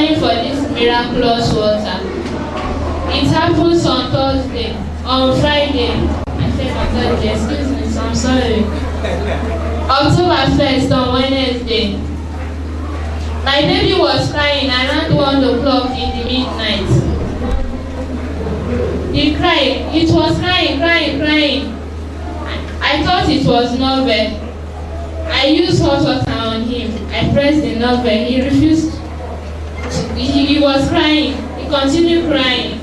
calling for this miraculous water. It happens on Thursday. On Friday, I said on Thursday, excuse me, so I'm sorry. October 1st on Wednesday. My baby was crying around 1 o'clock in the midnight. He cried. It was crying. I thought it was novel. I used hot water on him. I pressed the novel. He refused. He was crying. He continued crying.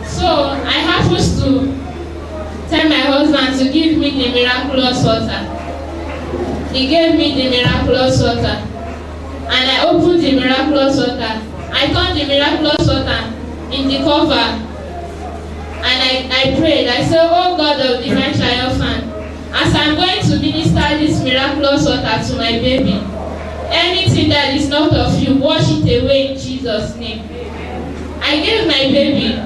So I happened to tell my husband to give me the miraculous water. He gave me the miraculous water. And I opened the miraculous water. I turned the miraculous water in the cover. And I prayed. I said, oh God of divine triumphant, as I'm going to minister this miraculous water to my baby, anything that is not of you, wash it away in Jesus' name. I gave my baby.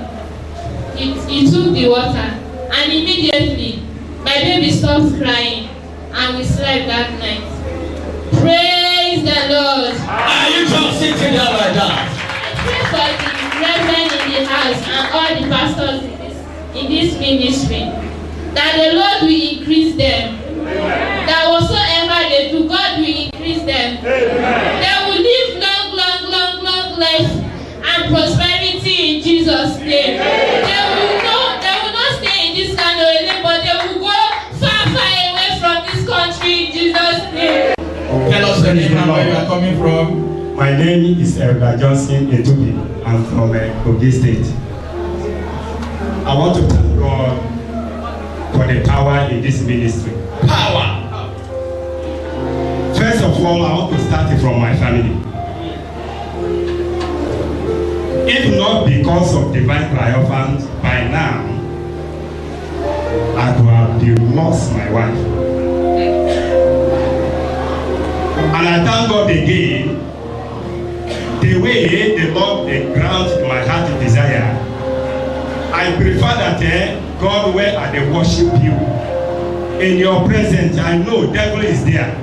He took the water. And immediately, my baby stopped crying. And we slept that night. Praise the Lord. Are you just sitting there like that? I pray for the reverend in the house and all the pastors in this ministry, that the Lord will increase them. Amen. That whatsoever they do, God will increase them. Amen. They will live long life and prosperity in Jesus' name. Amen. They will not stay in this kind of way, but they will go far away from this country in Jesus' name. Tell us the name and where you are coming from. My name is Elder Johnson Etubi. I'm from Kogi State. I want to thank God for the power in this ministry. Power! First of all, I want to start it from my family. If not because of divine triumphant, by now, I would have lost my wife. And I thank God again, the way the Lord grants my heart desire. I prefer that God, where I dey worship you, in your presence, I know devil is there.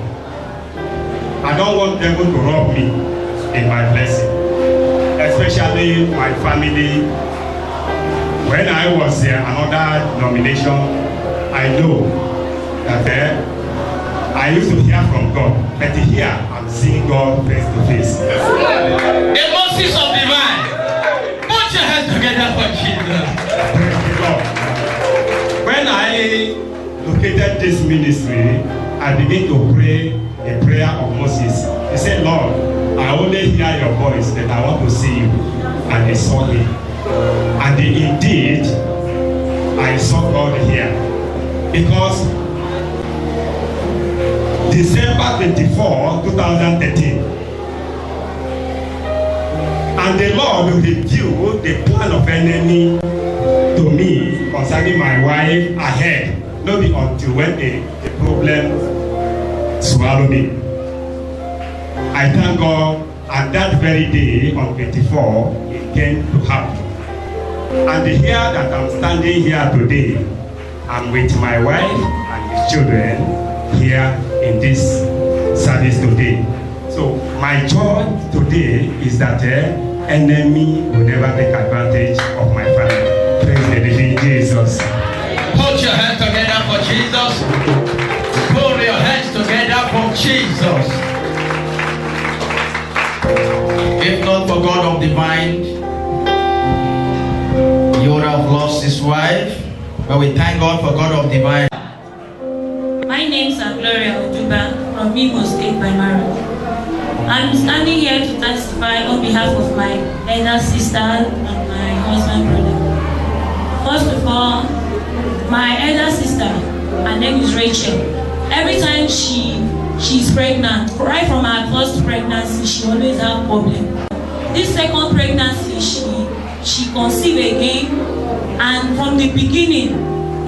I don't want devil to rob me in my blessing, especially my family. When I was another denomination, I know that I used to hear from God, but here I'm seeing God face to face. The mercies of divine. Put your hands together for Jesus. Praise the Lord. When I located this ministry, I began to pray a prayer of Moses. He said, Lord, I only hear your voice, that I want to see you. And he saw me. And indeed, I saw God here. Because December 24, 2013, and the Lord revealed the plan of enemy to me concerning my wife ahead, not until when the problem swallowed me. I thank God, and that very day on 24, it came to happen. And here that I'm standing here today, I'm with my wife and the children here in this service today. So my joy today is that enemy will never take advantage of my family. Praise the living Jesus. Put your hands together for Jesus. Put your hands together for Jesus. If not for God of divine, you would have lost his wife. But we thank God for God of divine. My name is Gloria Oduba from Imo State by marriage. I'm standing here to testify on behalf of my elder sister and my husband brother. First of all, my elder sister, her name is Rachel. Every time she's pregnant, right from her first pregnancy, she always have problem. This second pregnancy, she conceived again, and from the beginning,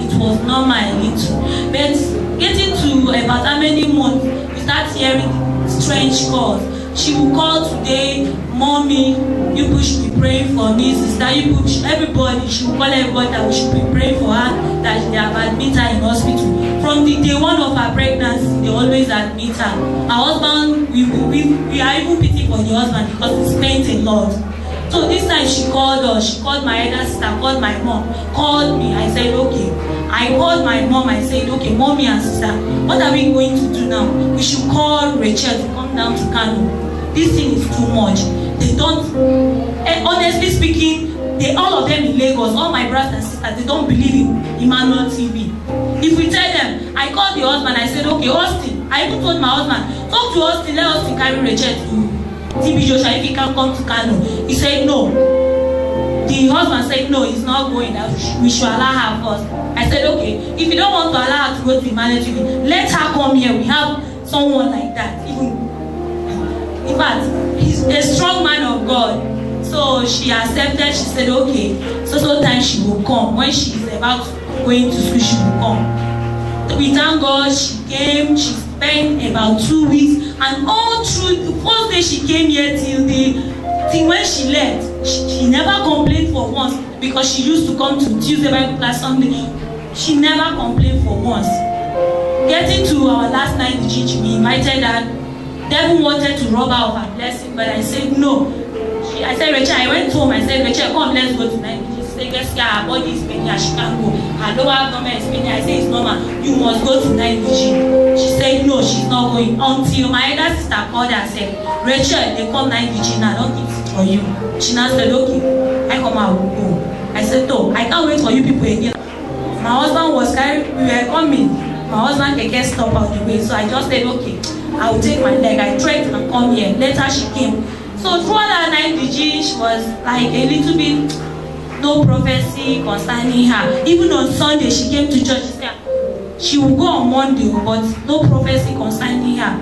it was normal a little. But getting to about how many months, we start hearing strange calls. She will call today, Mommy, you should be praying for me, sister, everybody, she will call everybody that we should be praying for her, that they have admitted her in hospital. from the day one of her pregnancy, they always admit her. Her husband, we are even pity for the husband because he spent a lot. So this time she called us, she called my elder sister, called my mom, called me. I said, okay. I called my mom, I said, okay, mommy and sister, what are we going to do now? We should call Rachel to come down to Kano. This thing is too much. They don't, honestly speaking, all of them in Lagos, all my brothers and sisters, they don't believe in Emmanuel TV. If we tell them, I called the husband, I said, okay, Austin, I even told my husband, talk to Austin, let Austin carry Rachel to TB Joshua if he can come to Kano. He said no. The husband said no, he's not going, that we should allow her first. I said okay, if you don't want to allow her to go to Emmanuel TV, let her come here. We have someone like that. Even in fact, he's a strong man of God. So she accepted, she said okay, so time she will come. When she's about going to school, she will come. We thank God, she came, she spent about 2 weeks, and all through the first day she came here till when she left, she never complained for once, because she used to come to Tuesday Bible class Sunday. She never complained for once. Getting to our last night in church, we invited her. Devil wanted to rob her of her blessing, but I said no. I said, Rachel, I went home, I said, Rachel, come, let's go tonight. She said, guess her body is paining her, she can't go. Her lower abdomen is paining her. I said, it's normal, you must go to night vigil. She said, no, she's not going. Until my elder sister called her and said, Rachel, they come night vigil now, don't keep it for you. She now said, okay, I come, I will go. I said, no, I can't wait for you people again. My husband was carrying, we were coming. My husband can get stopped out the way, so I just said, okay, I will take my leg. I tried and come here. Later she came. So throughout that night vigil, she was like a little bit, no prophecy concerning her. Even on Sunday, she came to church. She said she will go on Monday, but no prophecy concerning her.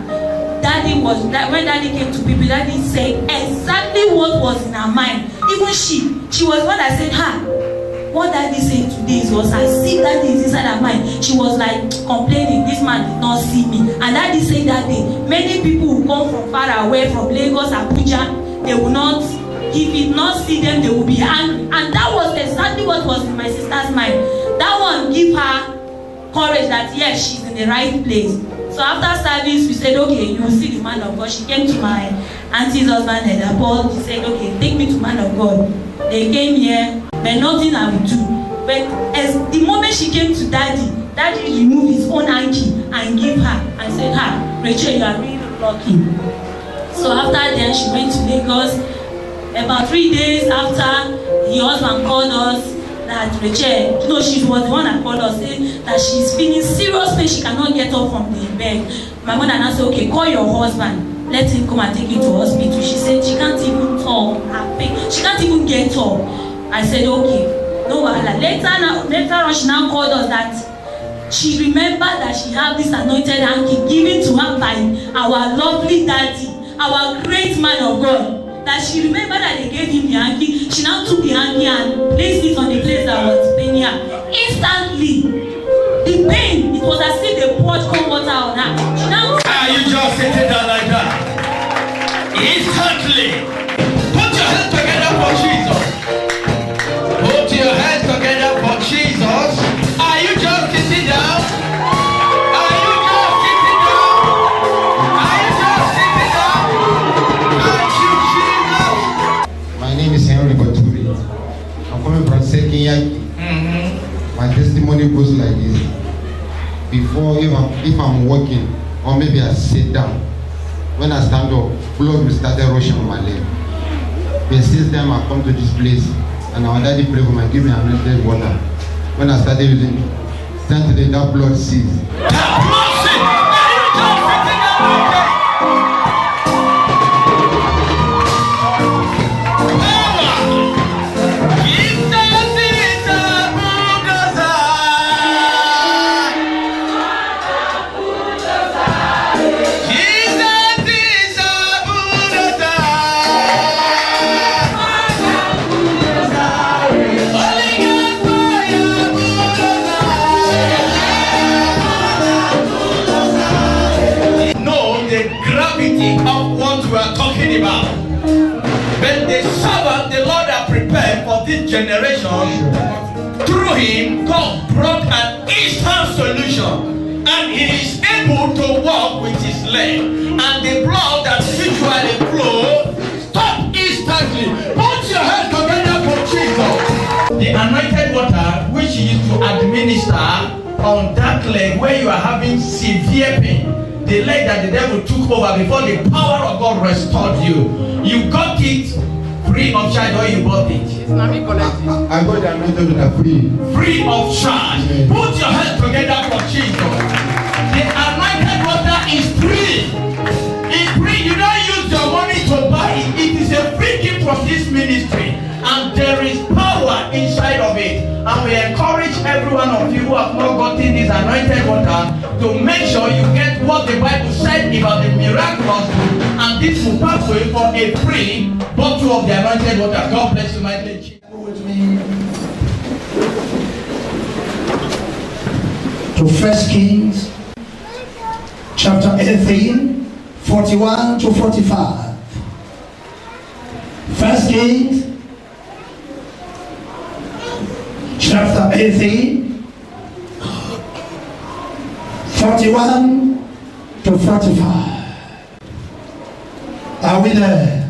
When Daddy came to people, Daddy said exactly what was in her mind. Even she was one that said, what Daddy said today was as if Daddy is inside her mind. She was like complaining, this man did not see me. And Daddy said that day, many people will come from far away, from Lagos, Abuja, they will not, if he did not see them, they will be angry. And that was exactly what was in my sister's mind. That one give her courage that yes, she's in the right place. So after service, we said, okay, you will see the man of God. She came to my auntie's husband and Paul. She said, okay, take me to man of God. They came here, but nothing I would do. But as the moment she came to Daddy removed his own hanky and give her and said, Rachel, you are really lucky. So after then, she went to Lagos. About 3 days after, the husband called us that Rachel, no, she was the one that called us, saying that she's feeling serious pain, she cannot get up from the bed. My mother now said, okay, call your husband, let him come and take you to hospital. She said she can't even talk, her pain, she can't even get up. I said, okay, no wahala. Later on, she now called us that she remembered that she had this anointed hanky given to her by our lovely daddy, our great man of God. That she remembered that they gave him the hanky. She now took the hanky and placed it on the place that was paining her. Instantly, the pain, it was as if they poured cold water on her. She now. You just sitting there like that. Instantly. Put your hands together for Jesus. Put your hands together for Jesus. Are you just sitting down? Are you just sitting down? Are you just sitting down? Thank you, Jesus. My name is Henry Koturi. I'm coming from Sekiyaki. My testimony goes like this. Before, if I'm walking, or maybe I sit down, when I stand up, blood will start rushing on my leg. The since time I come to this place, and our daddy pray for me, give me anointed water. When I started using it, instantly that blood ceased. This generation, through him, God brought an instant solution. and he is able to walk with his leg, and the blood that usually flow stop instantly. Put your hands together for Jesus. The anointed water which he used to administer on that leg where you are having severe pain, the leg that the devil took over before the power of God restored you. You got it free of charge, or you bought it? I got the anointed water free. Free of charge. Yes. Put your hands together for Jesus. The anointed water is free. It's free. You don't use your money to buy it. It is a free gift from this ministry. And there is power inside of it. And we encourage every one of you who have not gotten this anointed water to make sure you get what the Bible said about the miraculous. And this will pass away for a free bottle of the anointed water. God bless you, my lady. Go with me to 1 Kings chapter 18, 41 to 45. 1 Kings chapter 18, 41 to 45. Are we there?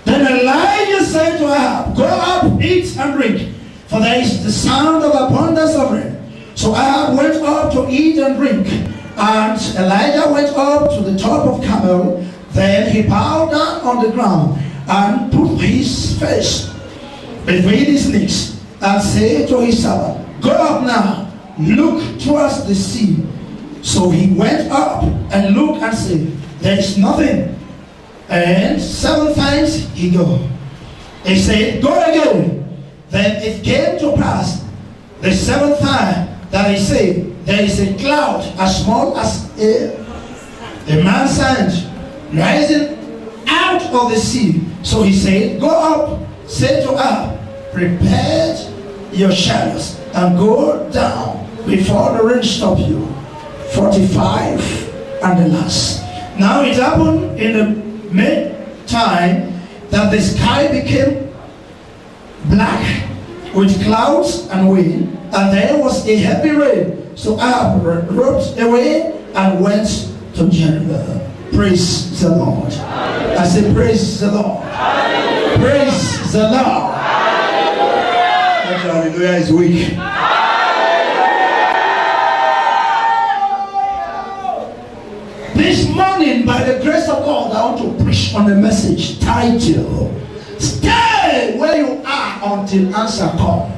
Then Elijah said to Ahab, go up, eat and drink, for there is the sound of abundance of rain. So Ahab went up to eat and drink, and Elijah went up to the top of Carmel. Then he bowed down on the ground and put his face between his knees and said to his servant, go up now, look towards the sea. So he went up and looked and said, there is nothing. And 7 times he go. He said, go again. Then it came to pass the 7th time that he said, there is a cloud as small as a man's hand rising out of the sea. So he said, go up, say to Ahab, prepare your chariots and go down before the rain stop you. 45 and the last. Now it happened in the meantime that the sky became black with clouds and wind, and there was a heavy rain. So Ahab rode away and went to Jericho. Praise the Lord. I say praise the Lord. Praise the Lord. Hallelujah is weak. This morning, by the grace of God, I want to preach on the message titled, stay where you are until answer comes.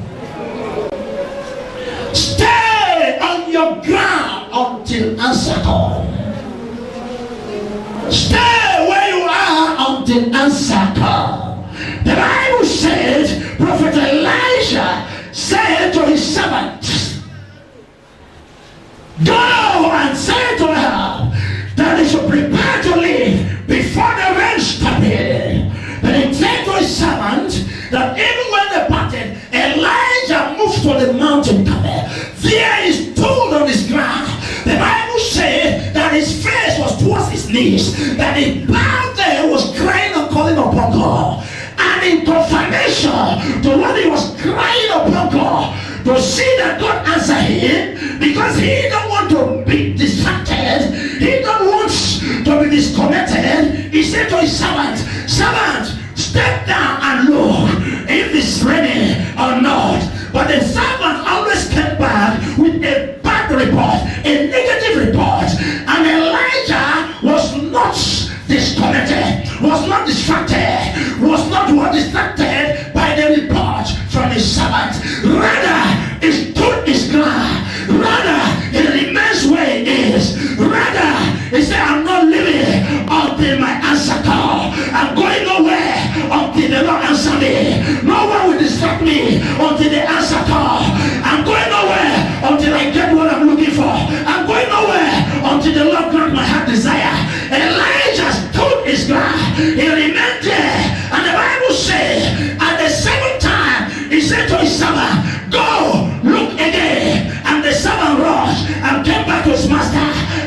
Stay on your ground until answer comes. Stay where you are until answer comes. The Bible says, Prophet Elijah said to his servant, go and say to her that he should prepare to leave before the rain stopped it. But he said to his servant that even when they parted, Elijah moved to the mountain Carmel. There he stood on his ground. The Bible said that his face was towards his knees, that he bowed there, was crying and calling upon God. And in confirmation to what he was crying upon God, to see that God answer him, because he don't want to be distracted, he don't want to be disconnected. He said to his servant, step down and look if it's raining or not. But the servant always came back with a bad report, a negative report. And Elijah was not disconnected, was not distracted, was not distracted by the report from his servant. Rather, he stood his ground. Rather, he remains where he is. Rather, he said, I'm not leaving until my answer call. I'm going nowhere until the Lord answer me. No one will distract me until the answer call. I'm going nowhere until I get what I'm looking for. I'm going nowhere until the Lord grant my heart desire. Elijah stood his ground. He remained there. And the Bible says, at the 7th time, he said to his servant, go, look again. And the servant rose and came back to his master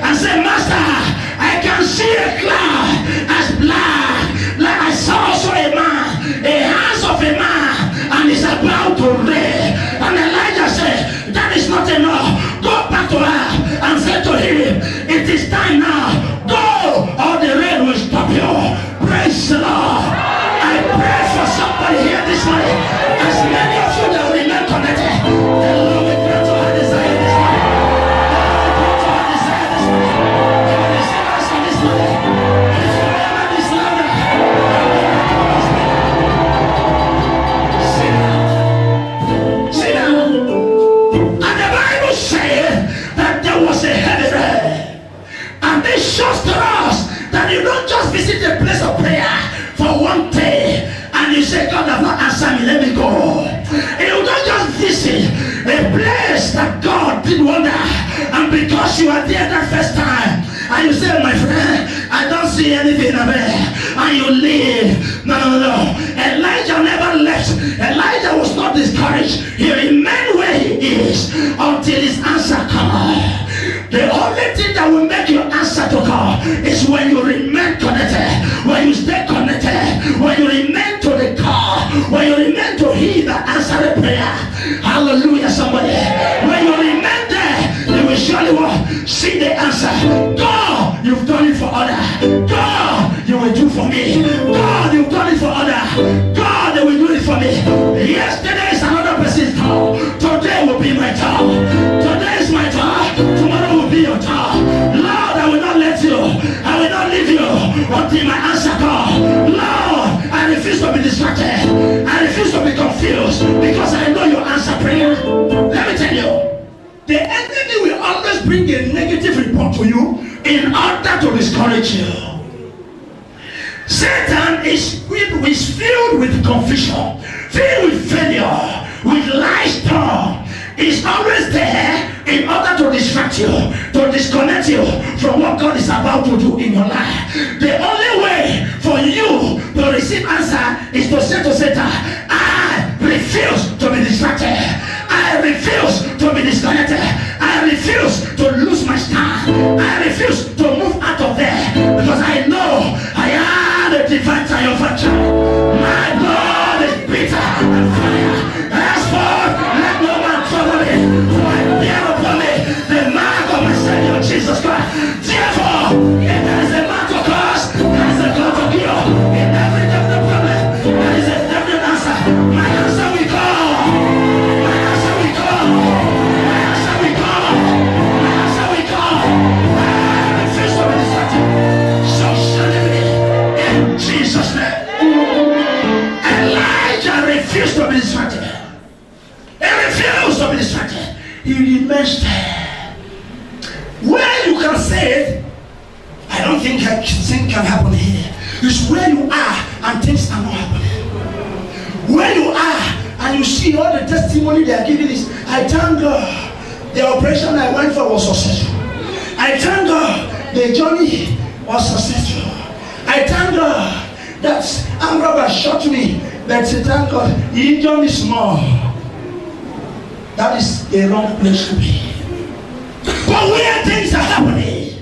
and said, Master, I can see a cloud as black, like I saw also a man, a hands of a man, and it's about to rain. And Elijah said, that is not enough. Go answer me, let me go. You don't just visit a place that God did wonder, and because you are there that first time, and you say, my friend, I don't see anything of it, and you leave. No. Elijah never left. Elijah was not discouraged. He remained where he is until his answer comes. The only thing that will make your answer to God is when you remain connected, when you stay connected, when you remain to the God, when you remain to He that answered prayer. Hallelujah, somebody. When you remain there, you will surely see the answer. God, you've done it for others. God, you will do for me. God, you've done it for others. God, they will do it for me. Yesterday is another person's turn. Today will be my turn. Today is my turn. Tomorrow will be your turn. Lord, I will not let you. I will not leave you until my answer comes. Lord, I refuse to be distracted. I refuse to be confused because I know your answer prayer. Let me tell you, the enemy will always bring a negative report to you in order to discourage you. Satan is filled with confusion, filled with failure, with lies told. He's always there in order to distract you, to disconnect you from what God is about to do in your life. The only way for you to receive answer is to say to Satan, I refuse to be distracted. I refuse to be disconnected. I refuse to lose my stand. I refuse to move out of there because I know I am the divine triumphant. My God is bitter and fire. Henceforth, let no man trouble me, for I bear upon me the mark of my Savior Jesus Christ. Therefore, if there is a man to curse, there is a God to cure. In every definite problem, there is a definite answer. My answer will come. My answer will come. My answer will come. My answer will come. I refuse to be distracted. So shall it be in Jesus' name. Elijah refused to be distracted. He refused to be distracted. He remains there. Where you can say it, I don't think things can happen here. It's where you are and things are not happening. Where you are and you see all the testimony they are giving is, I thank God the operation I went for was successful. I thank God the journey was successful. I thank God that armed robber shot me, but thank God he injured me small. That is the wrong place to be. But where things are happening,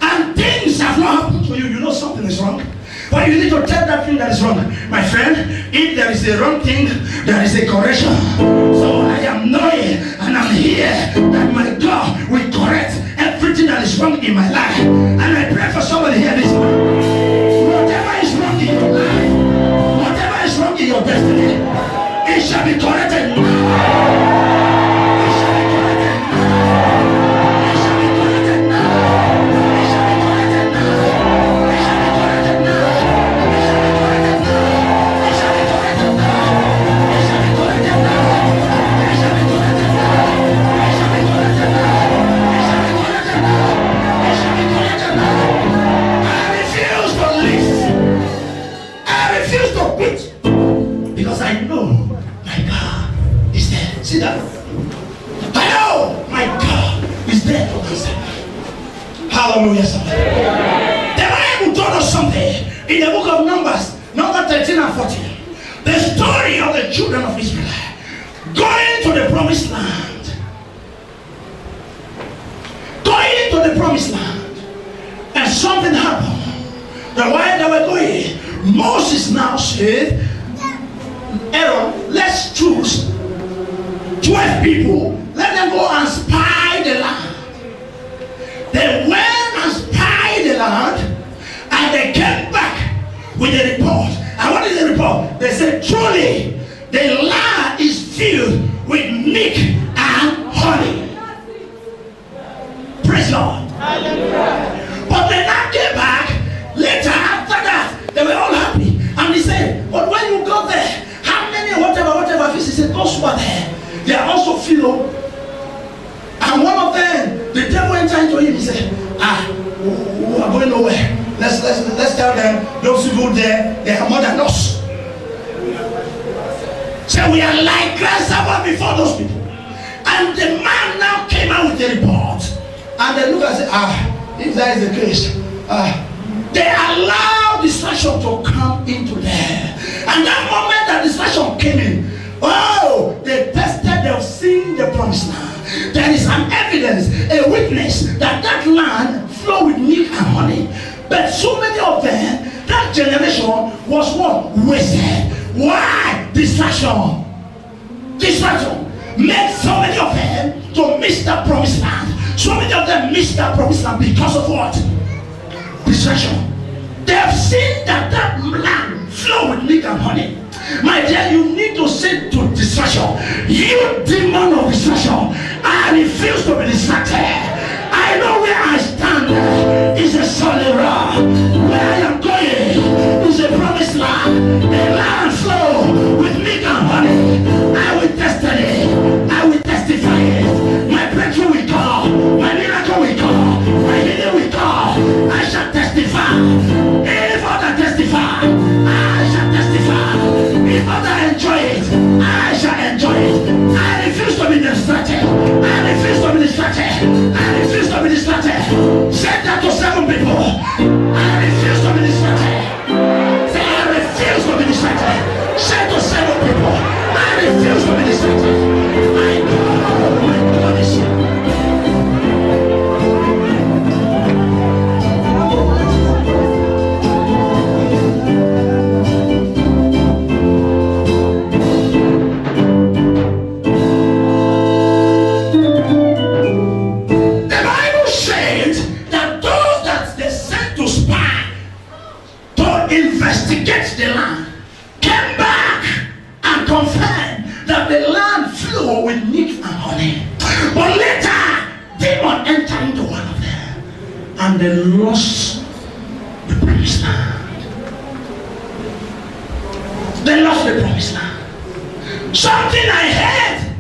and things have not happened to you, you know something is wrong. But you need to tell that thing that is wrong. My friend, if there is a wrong thing, there is a correction. So I am knowing and I'm here that my God will correct everything that is wrong in my life. And I pray for somebody here this morning. Whatever is wrong in your life, whatever is wrong in your destiny, it shall be corrected now. It shall be corrected now. It shall be corrected now. It shall be corrected now. It shall be corrected now. It shall be corrected now. It shall be corrected now. It shall be corrected now. It shall be corrected now. It shall be corrected now. It shall be corrected now. I refuse to live. I refuse to quit because I know my God is there. See that? I know my God is there to answer. Hallelujah. The Bible told us something in the book of Numbers, number 13 and 14. The story of the children of Israel going to the promised land. Going to the promised land. And something happened. The while they were going, Moses now said, Aaron, let's choose 12 people. Let them go and spy the land. They went and spied the land, and they came back with a report. And what is the report? They said, truly, the land is filled with milk and honey. Praise God. Hallelujah. But they now came back later after that. They were all happy. And they said, but when you got there, how many whatever fish? He said, those who are there, they are also filled. And one of them, the devil entered into him. He said, we are going nowhere. Let's tell them those people there, they are more than lost. So we are like grasshopper before those people. And the man now came out with a report. And they look and say, if that is the case, they allow distraction to come into there. And that moment that distraction came in, they tested, they've seen the promised land. There is an evidence, a witness that that land flowed with milk and honey. But so many of them, that generation was what? Wasted. Why? Distraction. Distraction made so many of them to miss the promised land. So many of them missed the promised land because of what? Distraction. They have seen that that land flow with milk and honey. My dear, you need to say to distraction, you demon of distraction, I refuse to be distracted. I know where I stand is a solid rock. Where I am going is a promised land. A land flow with milk and honey. I will testify it. I will testify it. My breakthrough will come. My miracle will come. My healing will come. I shall testify. If other testify, I shall testify. If other enjoy it, I shall enjoy it. I refuse to be distracted. I refuse to be distracted. I refuse to be distracted. Say that to 7 people. I refuse to be distracted. Say I refuse to be distracted. Say to 7 people. I refuse to be distracted. My God is here. Investigate the land, came back and confirmed that the land flowed with milk and honey. But later, demon entered into one of them and they lost the promised land. They lost the promised land. Something I heard,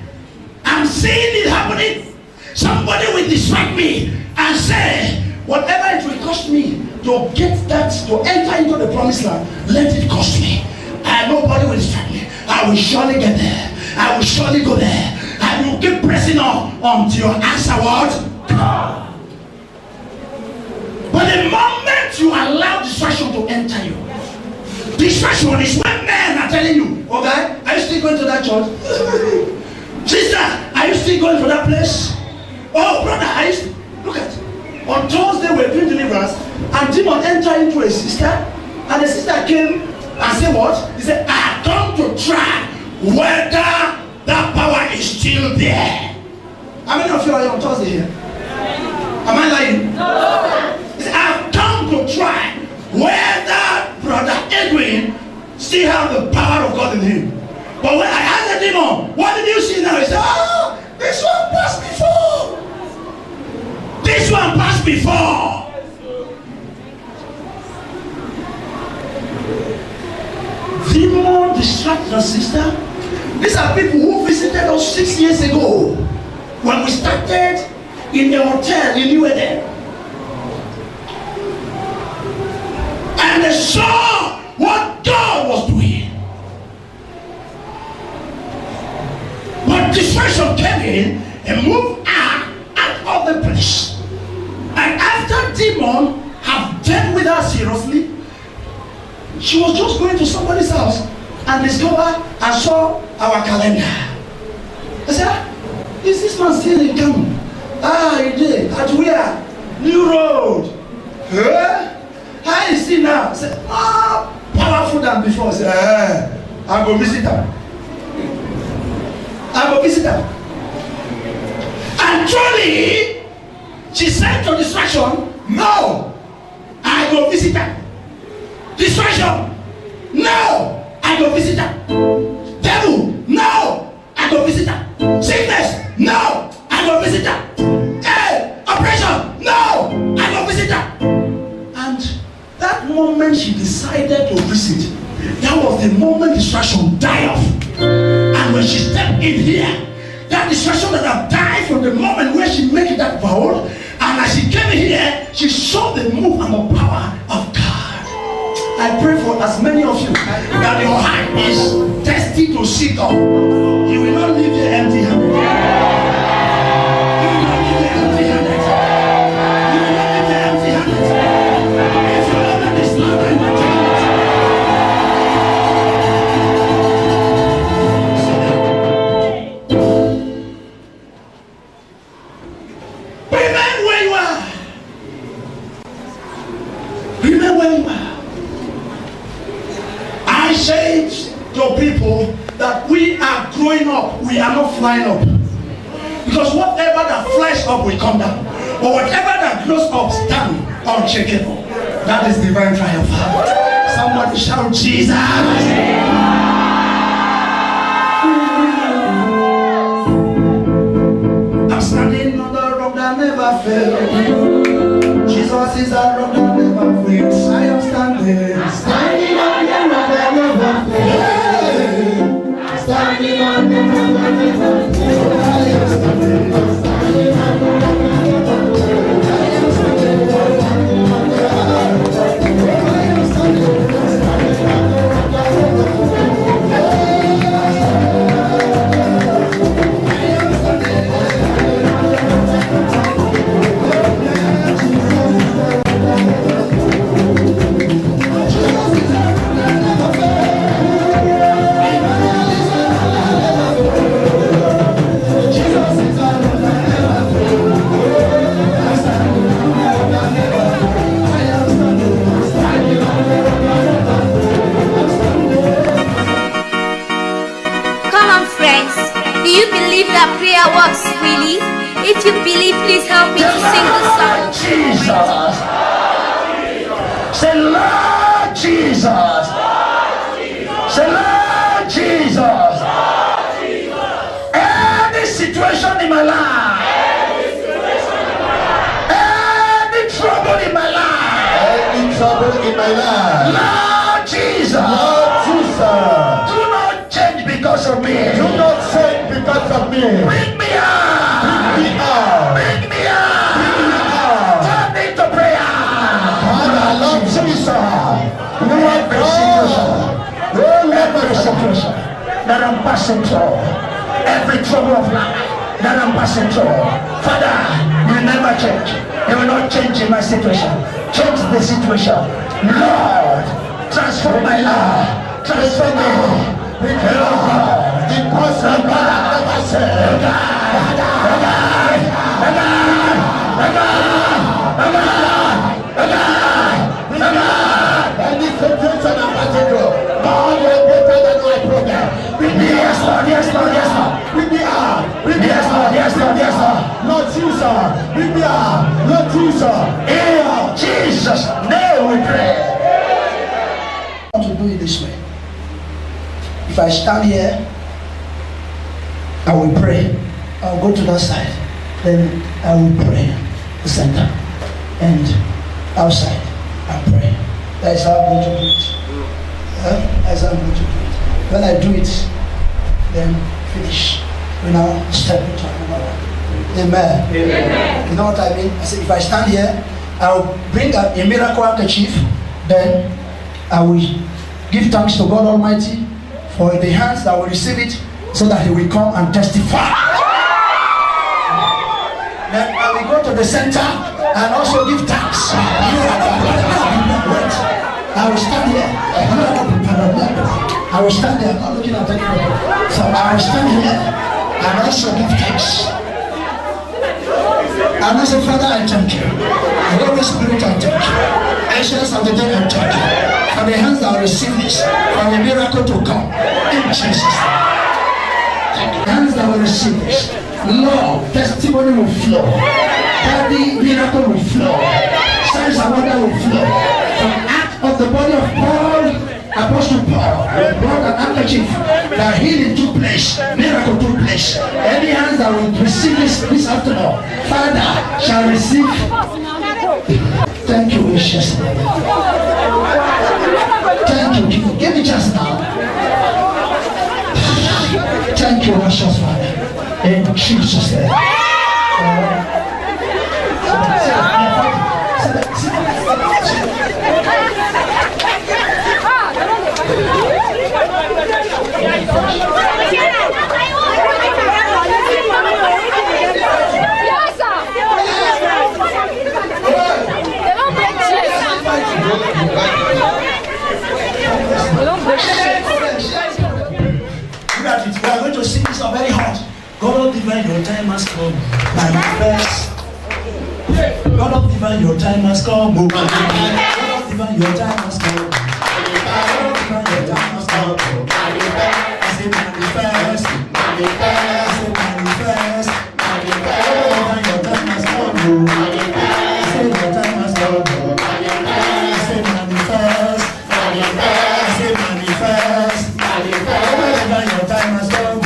I'm seeing it happening. Somebody will distract me and say, whatever it will cost me to get that, to enter into the promised land, let it cost me. And nobody will distract me. I will surely get there. I will surely go there. I will keep pressing on until your answer what? God. But the moment you allow distraction to enter you, distraction is when men are telling you, okay, are you still going to that church? Sister, are you still going to that place? Oh, brother, are you still? Look at it. On Thursday, we were doing deliverance, and demon entered into a sister, and the sister came and said what? He said, I come to try whether that power is still there. How many of you are on Thursday here? Am I lying? No. He said, I've come to try whether Brother Edwin still have the power of God in him. But when I asked the demon, what did you see now? He said, this one passed before. This one passed before. Demon distract the sister. These are people who visited us 6 years ago when we started in the hotel in New Eden. And they saw what God was doing. But distraction came in and moved out of the place. And after demon have dealt with her seriously, she was just going to somebody's house and discovered and saw our calendar. I said, is this man still in Kano? He did. At where? New Road. How is he now? I said, powerful than before. I said, I'll go visit her. I'll go visit her. And truly, she said to distraction, no, I go visit her. Distraction, no, I go visit her. Devil, no, I go visit her. Sickness, no, I go visit her. Hey, oppression, no, I go visit her. And that moment she decided to visit, that was the moment distraction died off. And when she stepped in here, that distraction that have died from the moment where she made that vow, and as she came here, she saw the move and the power of God. I pray for as many of you that your heart is thirsty to see God. You will not leave here empty-handed. You will not leave here empty-handed. You will not leave here empty-handed. If you are in this land, I will tell you. Remain where you are. Remain where you are. I said to people that we are growing up, we are not flying up. Because whatever that flies up will come down. But whatever that grows up stand unshakable. That is divine triumph. Somebody shout Jesus. I'm standing on the rock that never fails. Jesus is a rock that never fails. I am standing on the rock that never fails. Standing on the rock that never fails. I am standing on the rock that never fails. I am standing on the rock that never Do you believe that prayer works really? If you believe, please help me to sing the song. Jesus. Say, Lord Jesus. Say, Lord Jesus. Any situation in my life. Any trouble in my life. Any trouble in my life. Lord Jesus. Lord Jesus. Do not change because of me. Do not change because of me. Bring me out. Bring me out. Bring me out. Bring me out. Turn me to prayer. Father, Lord Jesus. Every situation that I'm passing through, every trouble of life that I'm passing through, Father, you never change. You will not change in my situation. Change the situation. Lord, transform my life. Transform me. Lord, because of God, any situation I'm passing through, God, you are better than my problem. yes, Lord, yes, Lord, yes, Lord. Bring me out. Bring me Yes, out. Lord, yes, Lord, yes, Lord. Lord Jesus. Bring me out. Lord Jesus. In Jesus' name we pray. I want to do it this way. If I stand here, I will pray. I'll go to that side. Then I will pray. The center. And outside, I pray. That is how I'm going to do it. That's how I'm going to do it. When I do it, then finish. We now step into another one. Amen. Amen. You know what I mean? I say, if I stand here, I'll bring a miracle handkerchief, then I will give thanks to God Almighty for the hands that will receive it, so that He will come and testify. Then I will go to the center and also give thanks. I will stand here. I will stand there. I'm not looking at anybody. So I will stand here and also give thanks. And I say, Father, I thank you. Holy Spirit, I thank you. Ancients of the day, I thank you. For the hands that will receive this, for the miracle to come. In Jesus' name. The hands that will receive this, Lord, testimony will flow. Daddy, miracle will flow. Signs and wonder will flow. From act of the body of Paul, Apostle Paul, brought an handkerchief that healing took place, miracle took place. Any hands that will receive this afternoon, Father, shall receive. Thank you, gracious Lord. Thank you, Jesus. Give me just now. Thank you, precious Father. In Jesus' name. God of divine, your time has come. Manifest. God of divine, your time has come. God of divine, your time has come. God of divine, your time has come. I say manifest. I say manifest. God of divine, your time has come. I say your time has come. I say manifest. I say manifest. God of divine, your time has come.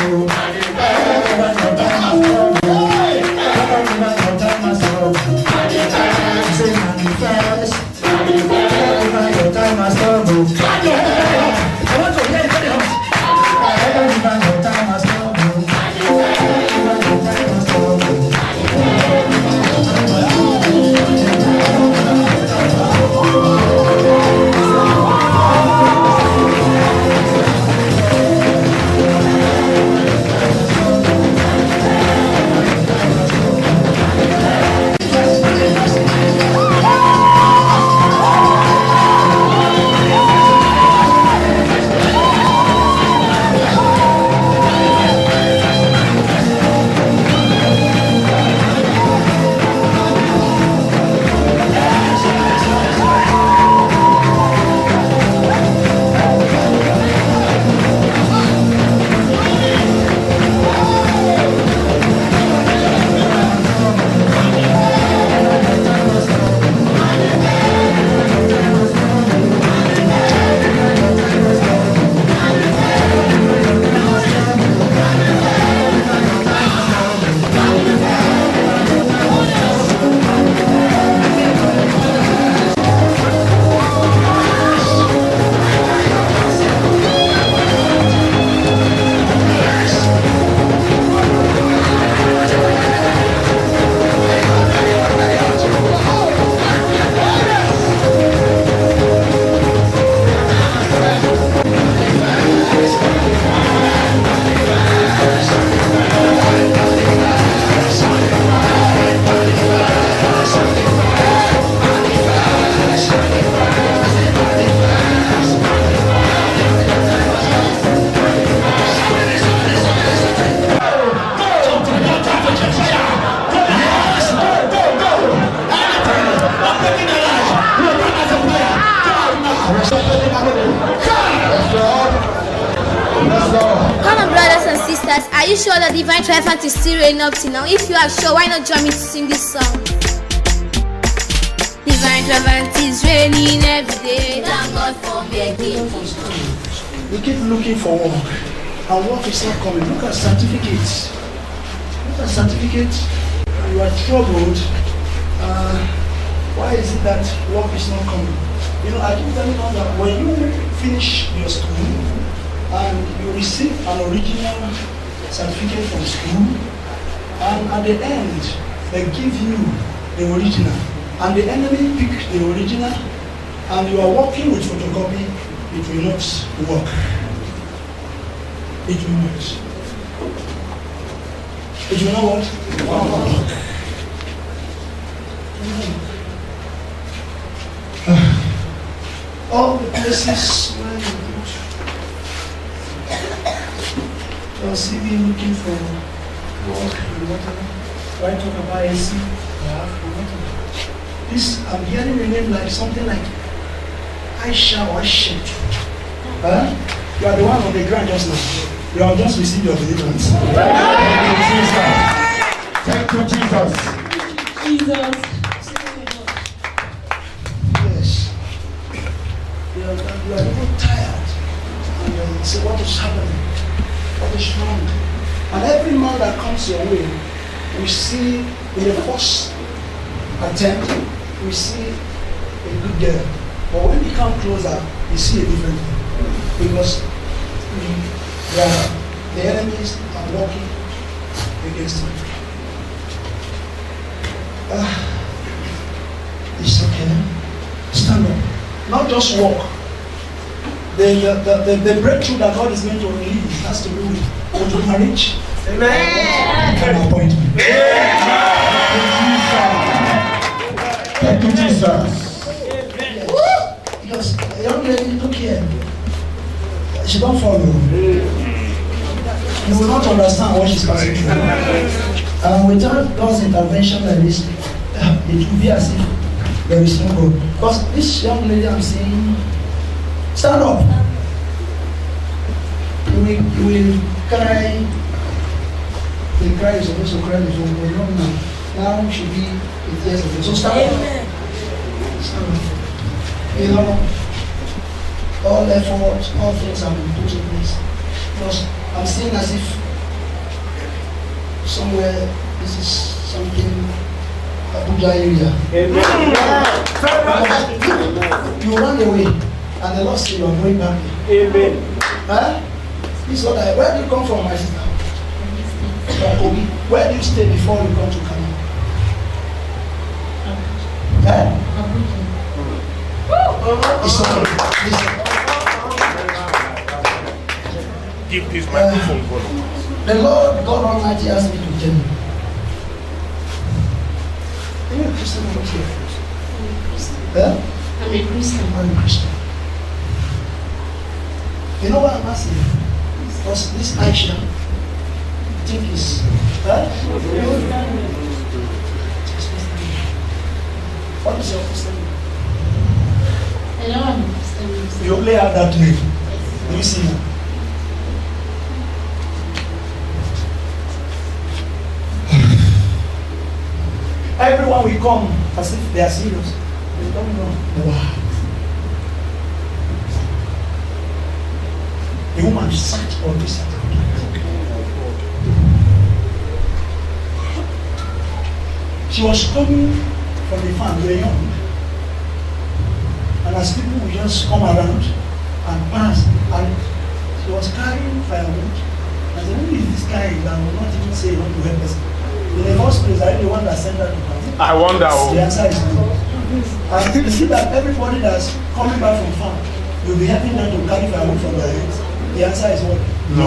Come on, brothers and sisters, are you sure the divine triumphant is still reigning up to now? If you are sure, why not join me to sing this song? Divine triumphant is reigning every day. Thank God for making it. We keep looking for work, and work is not coming. Look at certificates. Look at certificates. You are troubled. Why is it that work is not coming? You know, I keep telling you that when you finish your school and you receive an original certificate from school, and at the end they give you the original, and the enemy pick the original, and you are working with photocopy, it will not work. It will not. It will not what? Work. All the places where you put your CV looking for work and whatever, why talk about AC, whatever. This, I'm hearing a name like something like Aisha or Aisha. You are the one on the ground just now. You have just received your deliverance. Thank you, Jesus. Jesus. Yes. You are even tired. And you say, what is happening? What is wrong? And every man that comes your way, we see in the first attempt, we see a good girl. But when we come closer, we see a different thing. Because the enemies are working against him. It's okay. Stand up. Not just walk. The breakthrough that God is going to release has to do with marriage. Amen. An appointment. Thank you, Jesus. Because a young lady, look here. She don't follow. you will not understand what she's passing through. Without God's intervention like this, it will be as if there is no God. Because this young lady I'm seeing, stand up. You will cry. The cry is supposed to cry before God. No, no. Now should be the tears of God. So stand up. Stand up. You know, all efforts, all things have been put in place. Because I'm seeing as if somewhere this is something Abuja area. You run away and the Lord said you are going back here. Amen. Huh? This is what where do you come from, my sister? Where do you stay before you come to Kano? Huh? It's okay. Listen. Give this microphone, the Lord God Almighty asked me to tell you. Are you a Christian or not? Huh? I'm a Christian. I'm a Christian. You know what I'm asking? Because this Aisha, I think is, huh? What is your Christian name? Hello, I'm a Christian. You only have that name. Do you see now? Everyone will come as if they are serious. They don't know. Wow. The woman sat on this side. She was coming from the farm, very young. And as people would just come around and pass, and she was carrying firewood. I said, who is this guy that will not even say he want to help us? In the first place, are you the one that sent her to come? I wonder. The answer is no. And you see that everybody that's coming back from farm, you'll be helping them to carry firewood from their heads. The answer is what? No.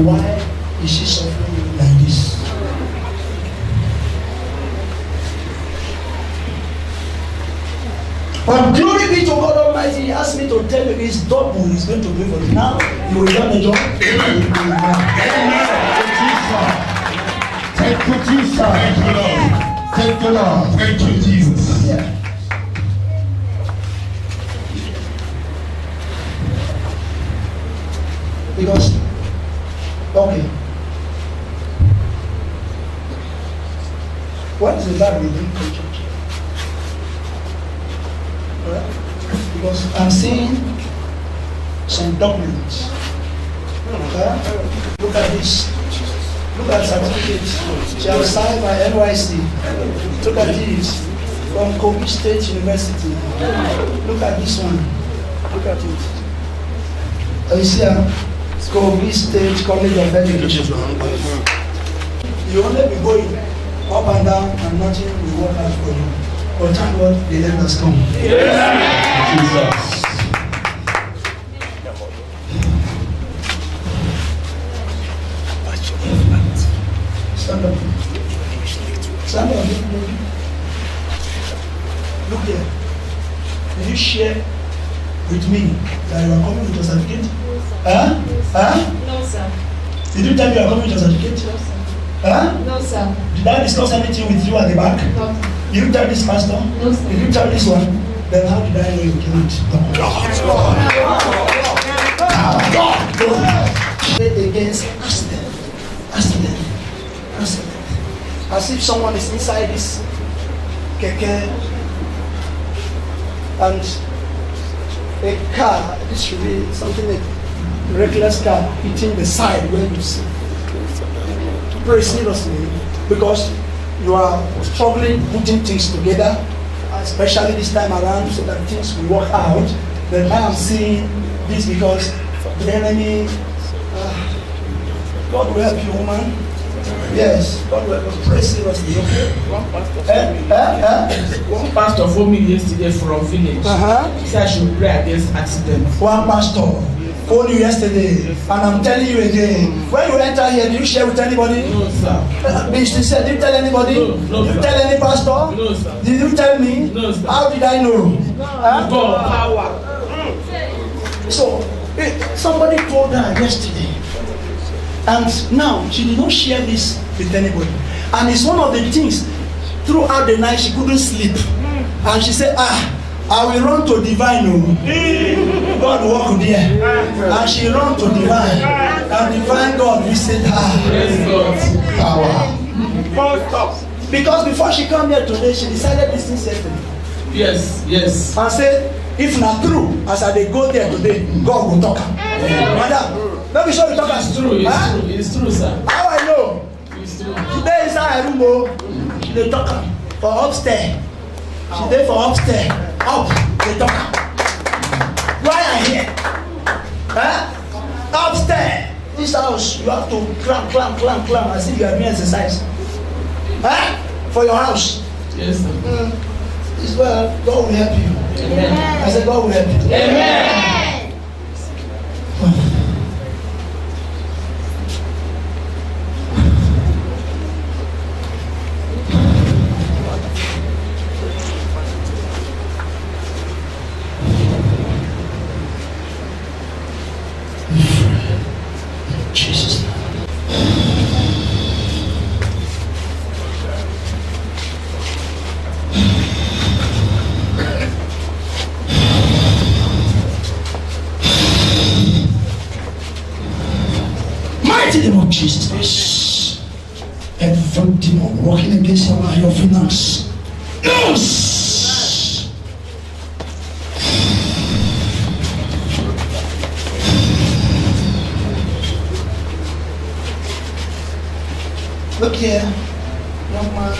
Why is she suffering like this? But glory be to God Almighty, He asked me to tell you His double is going to be for you. Now, you will done the job. Amen. Thank you, Jesus. Thank you, Lord. Thank you, Lord. Thank you, Jesus. Yeah. Because, okay. What is the bad we bring to church? Right? Because I'm seeing some documents. Look at this. Look at certificates. She was signed by NYC. Look at this. From Kobe State University. Look at this one. Look at it. You see, Kobe State College of Education. You only be going up and down and nothing will work out for you. But thank God the end has come. Jesus. Stand up. Stand up. Look here. Did you share with me that you are coming with your certificate? Huh? Huh? No, sir. Did you tell me you are coming with your certificate? No, sir. Huh? No, sir. Did I discuss anything with you at the back? No, sir. Did you tell this pastor? No, sir. Did you tell this one? Then how did I know you came with God? Against accident. Accident. Accident. As if someone is inside this keke and a car, this should be something like a reckless car hitting the side where you see. Very seriously, because you are struggling putting things together, especially this time around, so that things will work out. Then I am seeing this because the enemy, God will help you, woman. Yes, God will help you. Pray seriously, okay? One pastor phoned me yesterday from village. He said I should pray against accident. One pastor phoned you yesterday, and I'm telling you again. When you enter here, do you share with anybody? No, sir. Did you tell anybody? No, Did you tell any pastor? No, sir. Did you tell me? No, sir. How did I know? God power. So, somebody told her yesterday And now she did not share this with anybody. And it's one of the things throughout the night she couldn't sleep. And she said, I will run to divine. God walk there. And she ran to divine. And divine God visited her. Power. Because before she came here today, she decided this thing yesterday. Yes. And said, if not true, as I dey go there today, God will talk. Madam, don't be sure you talk. It's true, it's true, sir. How I know? It's true. Today inside her room, she dey talk for upstairs. She dey for upstairs. Up, dey talk. Why I here? Upstairs. This house, you have to climb as if you are doing exercise. For your house. Yes, sir. It's well, God will help you. Amen. I said, God will help you. Amen. Jesus. Mighty name of Jesus. Every demon working against your life, your finance. Yes. Look here, young man.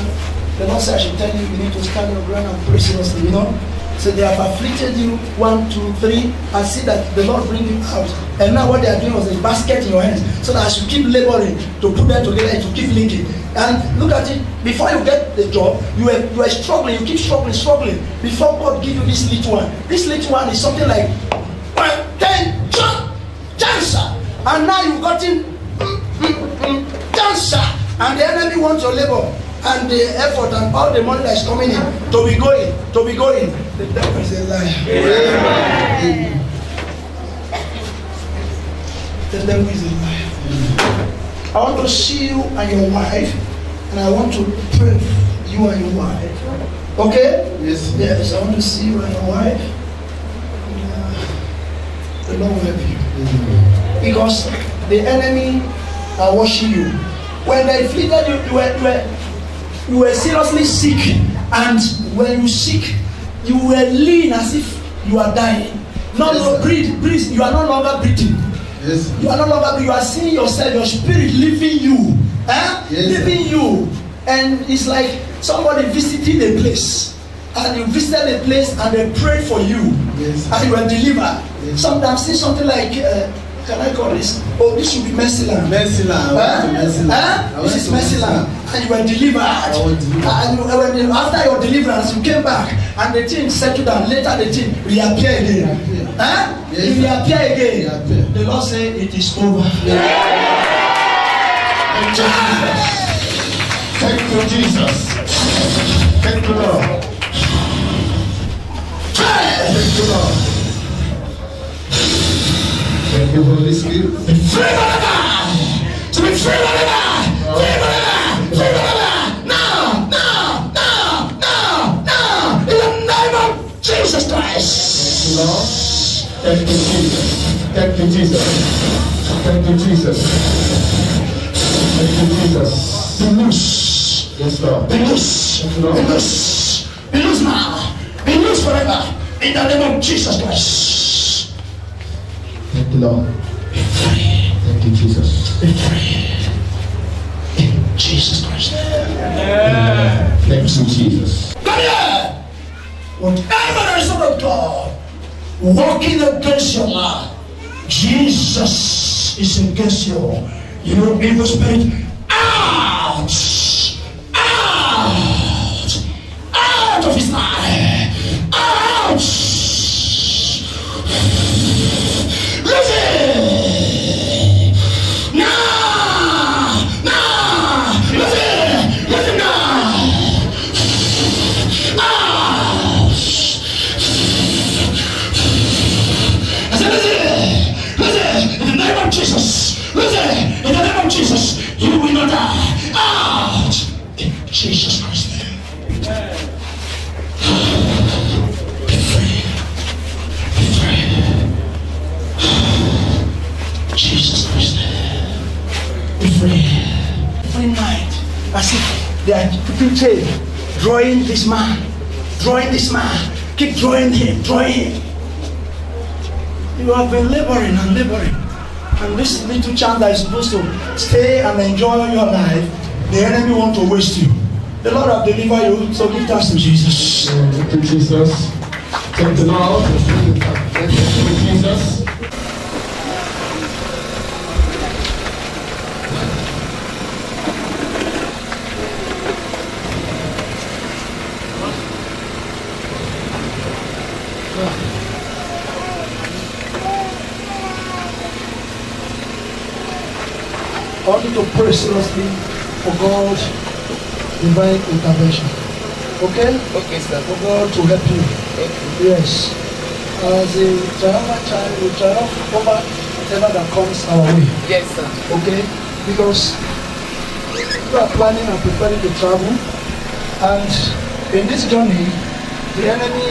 The Lord said I should tell you, you need to stand your ground and pray seriously, you know. So they have afflicted you 1, 2, 3 and see that the Lord bring you out. And now what they are doing was a basket in your hands so that as you keep laboring to put them together and to keep linking. And look at it, before you get the job, you are struggling, you keep struggling. Before God give you this little one. This little one is something like 10 cancer. And now you've gotten cancer. And the enemy wants your labor and the effort and all the money that is coming in to be going. The devil is a liar. The devil is a liar. I want to see you and your wife, and I want to pray for you and your wife. Okay? Yes, I want to see you and your wife. The Lord will help you. Because the enemy are watching you. When they afflicted you, you were seriously sick, and when you sick, you were lean as if you are dying. Breathe. You are no longer breathing. Yes. You are no longer. You are seeing yourself, your spirit leaving you, Yes, leaving you, and it's like somebody visiting a place, and you visited a place, and they prayed for you, Yes. and you were delivered. Yes. Sometimes see something like. Can I call this? Oh, this should be Mercy Land. Mercy Land. This is Mercy Land. And you were delivered. And after your deliverance, you came back and the thing settled down. Later, the thing reappeared again. Yes. It reappeared again. Reappear. The Lord said, it is over. Thank you, Jesus. Thank you, Lord. Thank you, Lord. Thank you, Holy Spirit. Be free forever! To be free forever! Free forever! Free forever! Now! In the name of Jesus Christ! Thank you, Jesus. Thank you, Jesus. Thank you, Jesus. Thank you, Jesus. Be loose! Yes, Lord. Be loose! Yes, Lord. Be loose! Be loose now! Be loose forever! In the name of Jesus Christ! Thank you, Lord. Be free! Thank you, Jesus. Be free! In Jesus Christ! Thank you, Jesus. Come here! Whatever there is of God walking against your life, Jesus is against you. You evil spirit, out! Out! Out of his life! Out! Listen! Now! Listen now! Out! I said, listen! In the name of Jesus! Listen! In the name of Jesus Christ. Be free. Free mind. As if they are keeping chain, drawing this man. Keep drawing him. You have been laboring. And this little chance that is supposed to stay and enjoy your life, the enemy want to waste you. The Lord have delivered you, so give thanks to Jesus. Thank you, Jesus. Thank the Lord. Thank you, Jesus. I want you to pray seriously for God divine intervention. Okay? Okay, sir. For God to help you. Okay. Yes. As a triumphant child, we triumph over whatever that comes our way. Yes, sir. Okay? Because you are planning and preparing to travel, and in this journey, the enemy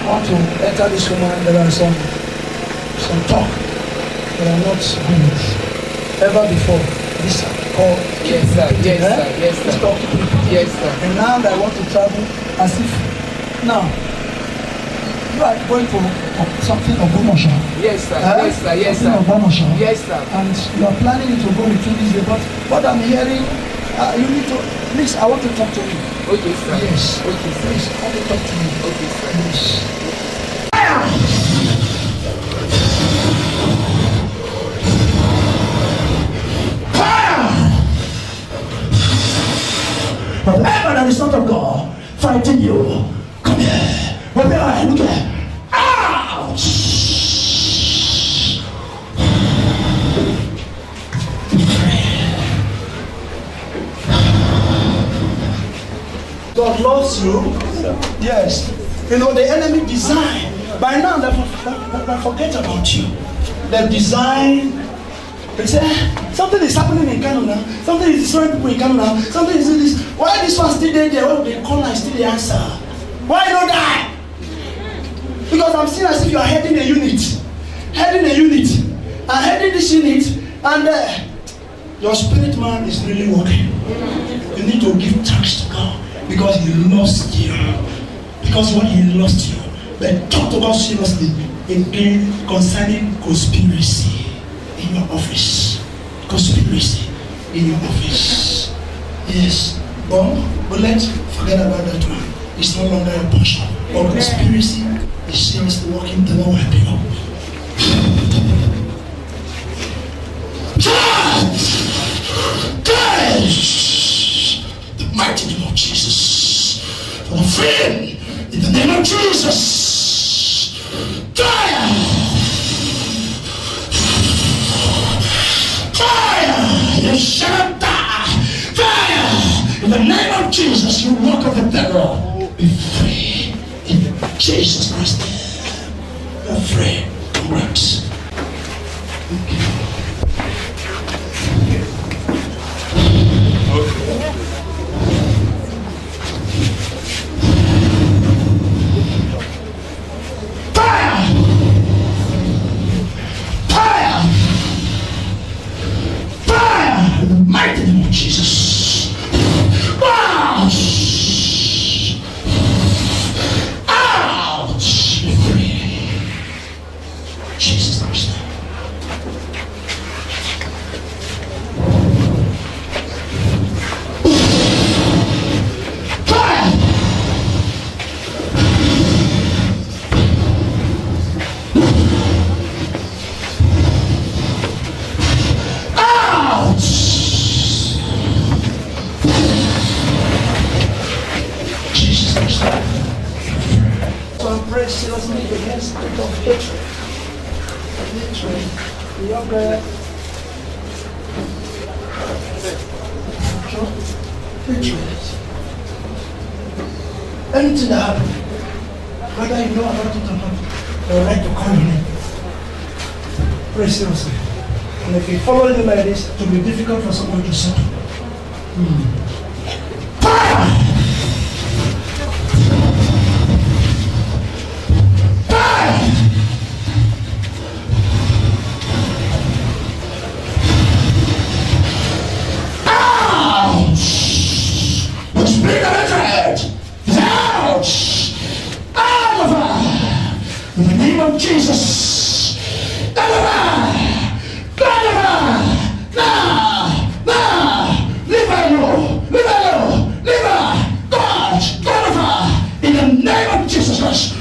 want to enter this woman. There are some talk that are not good. Ever before this call. Yes, sir. Yes, sir. Yes, sir. Talk to people. Yes, sir. And now I want to travel as if now you are going for something of promotion. Yes, sir. Yes, sir. Yes, sir. Something of promotion. Yes, sir. And you are planning to go within this day, but what I'm hearing, you need to please. I want to talk to you. Okay, sir. Yes. Okay, sir. Please, I want to talk to you. Okay, sir. Yes. Whatever that is not of God fighting you, come here. Whatever, look here. Ouch! God loves you. Yes. You know, the enemy design. By now, they forget about you. They design. They say, something is happening in Kano now. Something is destroying people in Kano now. Something is this. Why this one still there? Well, they call and still the answer. Why not die? Because I'm seeing as if you are heading a unit. And heading this unit. And your spirit man is really working. You need to give thanks to God. Because he lost you. Because what he lost you. But talk to God seriously again concerning conspiracy in your office. Conspiracy in your office. Yes. But let's forget about that one. It's no longer a portion. But conspiracy is seriously working to no helping up. The mighty name of Jesus. For the friend, in the name of Jesus. Fire! Fire! You shall die! Fire! In the name of Jesus, you walk of the devil. Be free. In Jesus Christ's name. You're free. Congrats. Mighty name of Jesus. Ouch! Ouch! Be free. Jesus Christ. Fire! Ouch! So pray seriously against the spirit of hatred. Your prayer. Hatred. Anything that happens, whether you know about it or not, you're right to call on him. Pray seriously. And if you follow him like this, it will be difficult for someone to settle.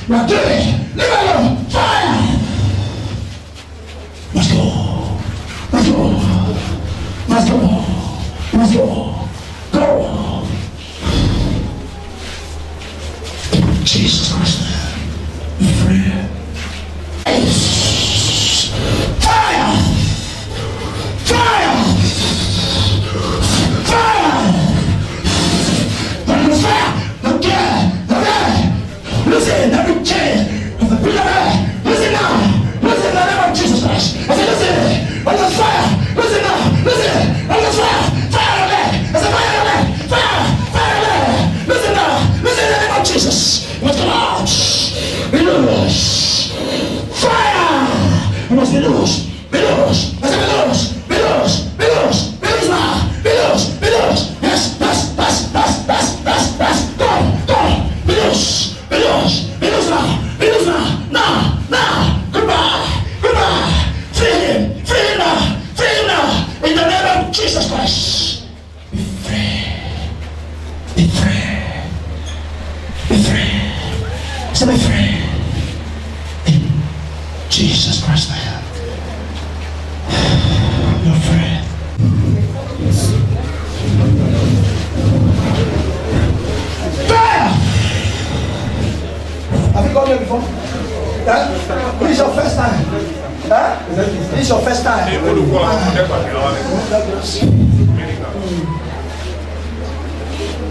Now do it. Leave it alone. Fire. Let's go. Let's go. Let's go. Let's go. Go. Jesus Christ. Be free. Fire. Fire. Fire. Fire. Again. Listen, every chain of the pillar. Listen now. Listen in the name of Jesus Christ. I said, listen. On the fire. Listen now. Listen. On the fire. Fire on that. I said, fire on that. Fire. Fire on that. Listen now. Listen in the name of Jesus. What's going on? Be loose. Fire. You must be loose. Be loose. I said, be loose. Be loose. Be loose. Be loose now. Be loose. Be loose. Yes. Yes. Yes. Yes. Yes. Yes. Yes. Go. Go. Be loose. Be loose. Be loose now. Be loose now. Now. Now. Goodbye. Goodbye. Free him. Free him now. Free him now. In the name of Jesus Christ. Be free. Be free. Be free. So be free. In Jesus Christ's name. You're free. Fire! Have you gone there before? Huh? This is your first time. Huh? This is your first time.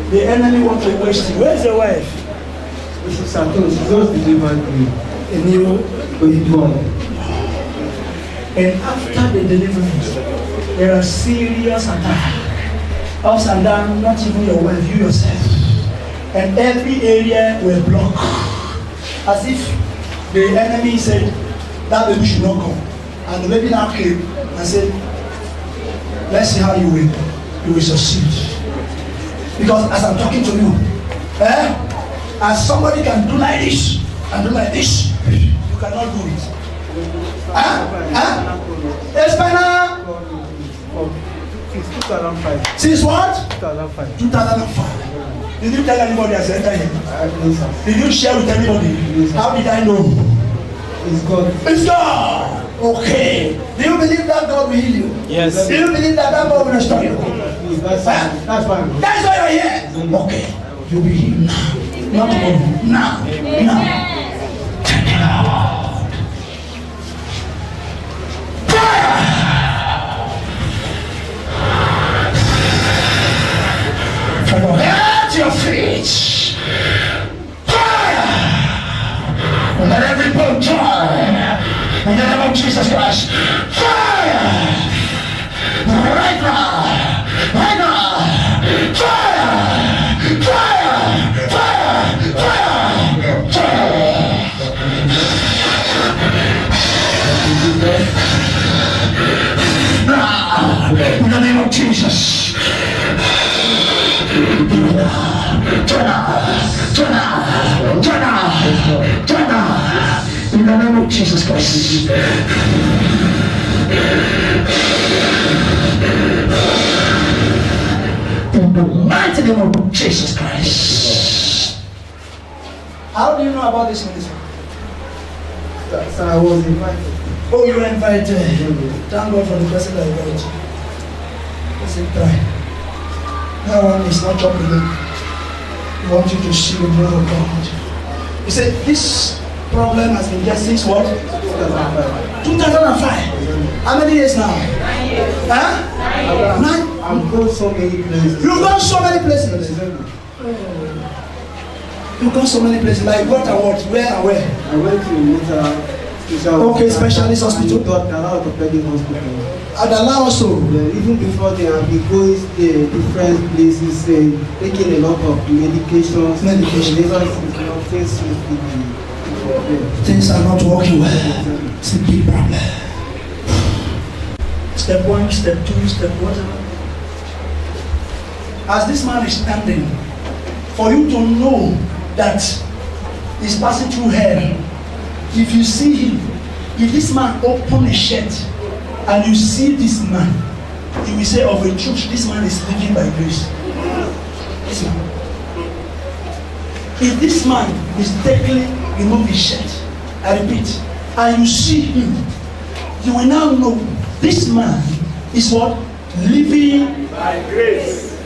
The enemy wants to waste you. Where is your wife? This is Saturn. She just delivered me A new born. And after the deliverance, there are serious attacks. Ups and down, not even your wife, you yourself. And every area will block. As if the enemy said, that baby should not come. And the baby now came and said, let's see how you will succeed. Because as I'm talking to you, as somebody can do like this and do like this, you cannot do it. Espana? Since 2005. Since what? 2005. 2005. Did you tell anybody I said that? No, sir. Did you share with anybody? Yes, How did I know? It's God. It's God. Okay. Do you believe that God will heal you? Yes. Do you believe that God will restore you? That's fine. That's fine. That's why you're here. Okay. You'll be healed now. Not tomorrow. Now. Now. Thank you, Lord. Fire! From your head to your feet. Fire! And let every bone join. In the name of Jesus Christ. Fire! Right now. Right now. Fire! Fire! Fire! Fire! Now, in the name of Jesus. Turn out. In the name of Jesus Christ. In the mighty name of Jesus Christ. How do you know about this ministry? So I was invited. Oh, you were invited. Thank God for the person that invited you. Let's try. That one is not chopping them. We want you to see the blood of God. He said, this problem has been there since what? 2005. How many years now? 9 years. Huh? 9? I've gone so many places. You've gone so many places. You've gone so many places. Like what and what? Where and where? I went to Okay, specialist hospital. Adala orthopedic hospital. Adala also. Even before they have been going different places, taking a lot of medications. Things are not working well. It's a big problem. Step 1, step 2, step whatever. As this man is standing, for you to know that he's passing through hell, if you see him, if this man open a shirt and you see this man, you will say of a truth, this man is living by grace. This man. If this man mistakenly remove his shirt. I repeat, and you see him, you will now know this man is what? Living By grace.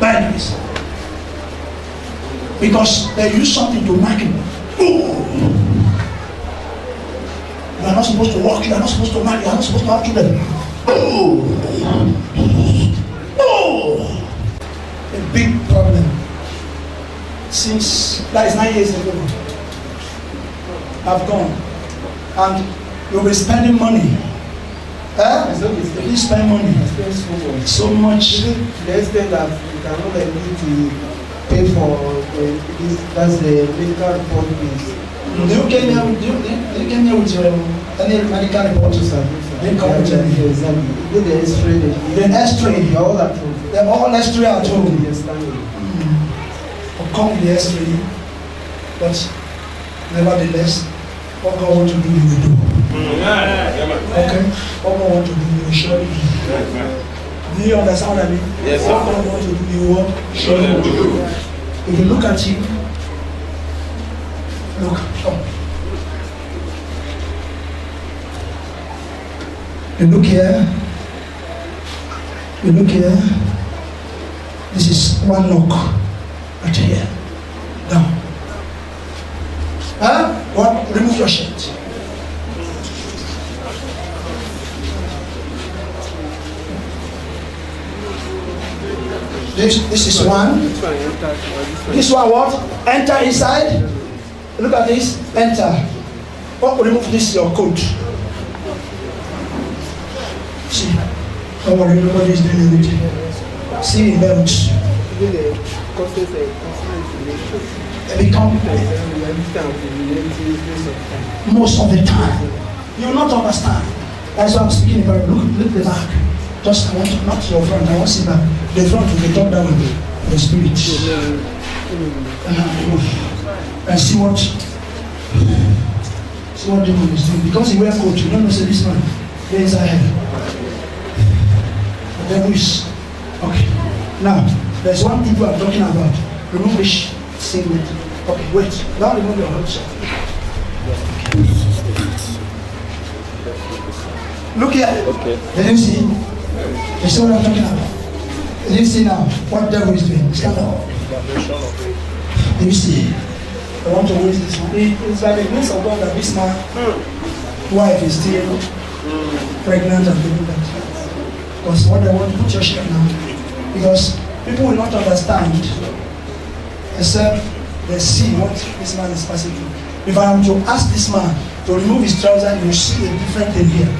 by grace. Because they use something to mark him. Oh. You are not supposed to walk, you are not supposed to marry, you are not supposed to have children. Oh. Oh. A big problem. Since that is 9 years ago, I've gone. And you'll be spending money. You spend money. So much. To the extent that you cannot need to pay for this, that's the medical report fees. Do you came here with your any medical report? Yes, exactly. Do the X-ray. The X-ray. They're all at home. They're all X-ray at home. Yes, thank you. Or come with the X-ray. But nevertheless, what God wants to do, He will do. Okay? What God wants to do, He will surely do. Do you understand what I mean? Yes, sir. What God wants to do, He will surely do. If you look at Him, look, come. You look here. You look here. This is one knock. Right here. Down. What? Remove your shirt. This is one. This one what? Enter inside. Look at this. Enter. What? Remove this your coat. See. Don't worry, nobody is doing anything. See the belt. They become most of the time. You will not understand. That's why I'm speaking about. Look the back. Just I want to, not your front. I want to see back. The front will be top down. The spirit. And see what demon is doing. Because he wear coat, you don't know say this man. There is a head. The devil is okay. Now there's one thing I'm talking about. Remove this singlet. Okay, wait. Now remove your hot shirt. Look here. Okay. Can you see? You see what I'm talking about? Can you see now what the devil is doing? Stand up. Let me see. I want to waste this one. It's by the grace of God that this man's wife is still pregnant and doing that. Because what I want to put your shirt now. Because people will not understand except they see what this man is passing through. If I am to ask this man to remove his trousers, you see a different thing here.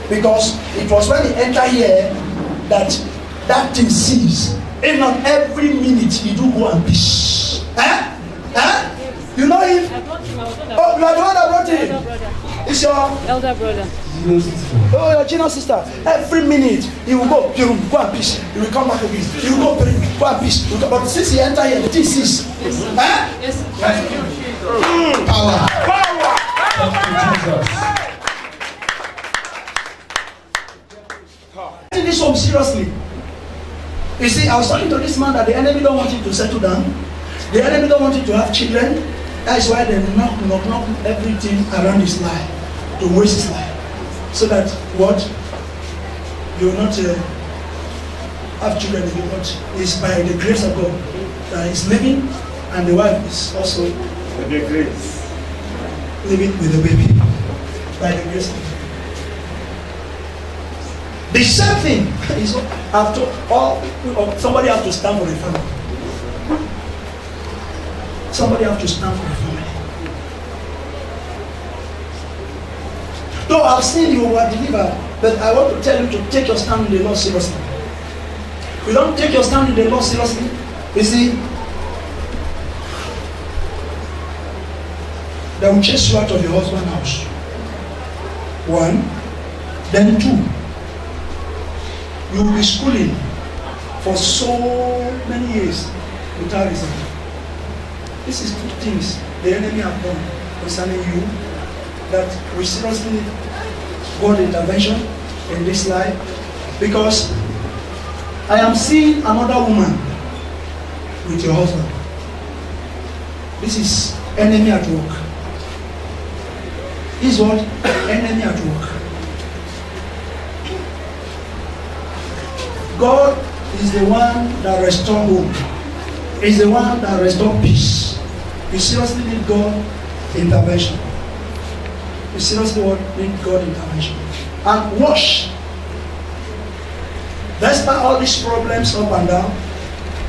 Because it was when he entered here that thing ceased. If not every minute he do go and piss. You know him? Oh, you are the one that brought him. It's your elder brother. Oh, your junior sister. Every minute he will go and piss. He will come back again. He will go and piss. But since he entered here, the thing ceased. Yes. Power. Take this home seriously. You see, I was talking to this man that the enemy don't want him to settle down. The enemy don't want him to have children. That is why they knock everything around his life to waste his life. So that what? You will not have children if you want. It's by the grace of God that he's living, and the wife is also By the grace. living with the baby. By the grace of God. The same thing is after all. Somebody have to stand for the family. Somebody have to stand for the family. Though I've seen you were delivered, but I want to tell you to take your stand in the Lord seriously. If you don't take your stand in the Lord seriously, you see, they will chase you out of your husband's house. One, then two. You will be schooling for so many years without result. This is two things the enemy have done concerning you that we seriously need God's intervention in this life, because I am seeing another woman with your husband. This is enemy at work. This is what? Enemy at work. God is the one that restores hope. Is the one that restores peace. You seriously need God intervention. You seriously need God intervention. And watch. Despite all these problems up and down,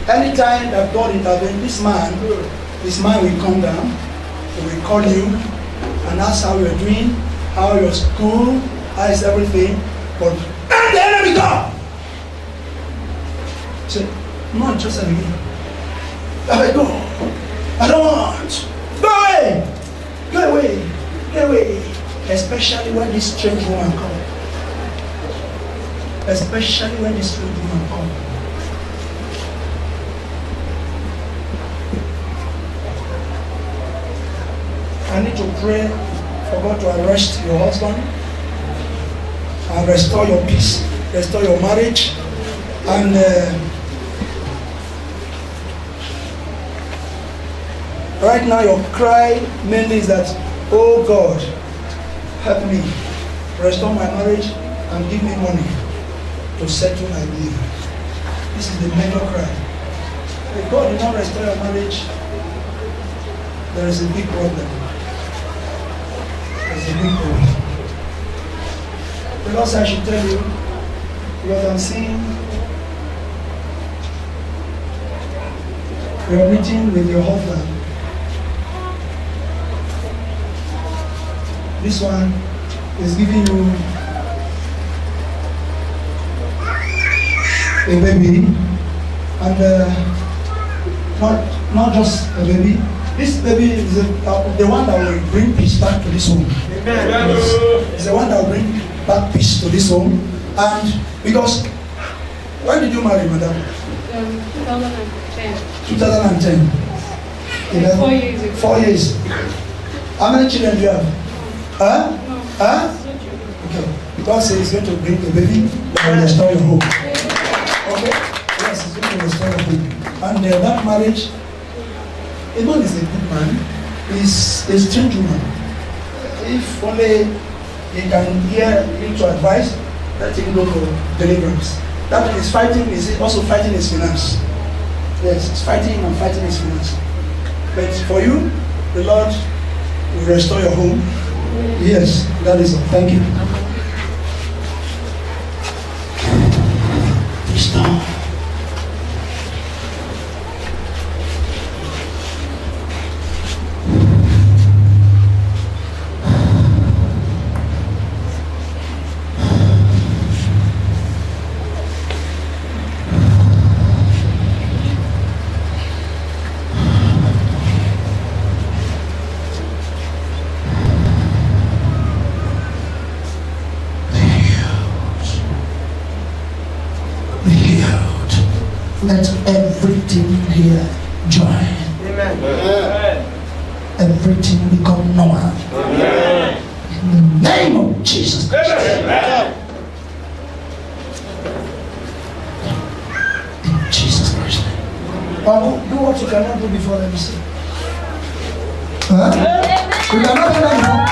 anytime that God intervenes, this man will come down, he will call you and ask how you're doing, how your school, how is everything. But and the enemy come. Say, I'm not interested in you. I go. I don't want. Go away. Go away. Go away. Especially when this strange woman comes. Especially when this strange woman comes. I need to pray for God to arrest your husband and restore your peace, restore your marriage, and right now your cry mainly is that, oh God, help me, restore my marriage and give me money to settle my bill. This is the major cry. If God did not restore your marriage, there is a big problem. There is a big problem. Because I should tell you, what I'm seeing, you're meeting with your husband. This one is giving you a baby, and not just a baby. This baby is the one that will bring peace back to this home. Amen. It's the one that will bring back peace to this home. And because, when did you marry, madam? 2010. 2010. 4 years ago. 4 years. How many children do you have? Huh? Huh? Okay. God says He's going to bring a baby that will restore your home. Okay? Yes, He's going to restore your home. And that marriage, a man is a good man, is a strange woman. If only he can hear him to advise, let him go for deliverance. That is fighting, is also fighting his finance. Yes, it's fighting and fighting his finance. But for you, the Lord will restore your home. Yes, that is all. Thank you. Restore. Let everything here join. Amen. Everything become normal. Amen. In the name of Jesus Christ. Amen. In Jesus Christ. Do what you cannot do before, let me see. Huh? You cannot do that before.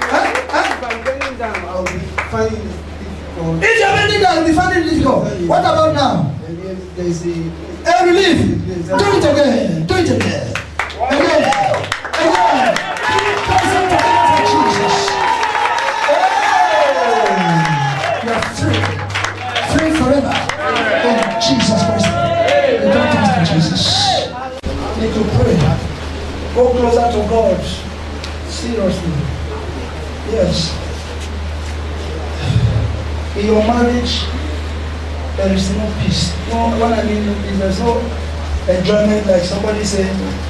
Huh? If I'm bending down, I'll be finding it difficult. If you're bending down, you'll be finding it difficult. What about now? There's a relief. Do it again. Do it again. Again. Again. Jesus. You are free. Free forever. In Jesus Christ. You don't trust in Jesus. You need to pray. Go closer to God. Seriously. Yes. In your marriage, there is no peace. No, what I mean is there's no enjoyment, like somebody say,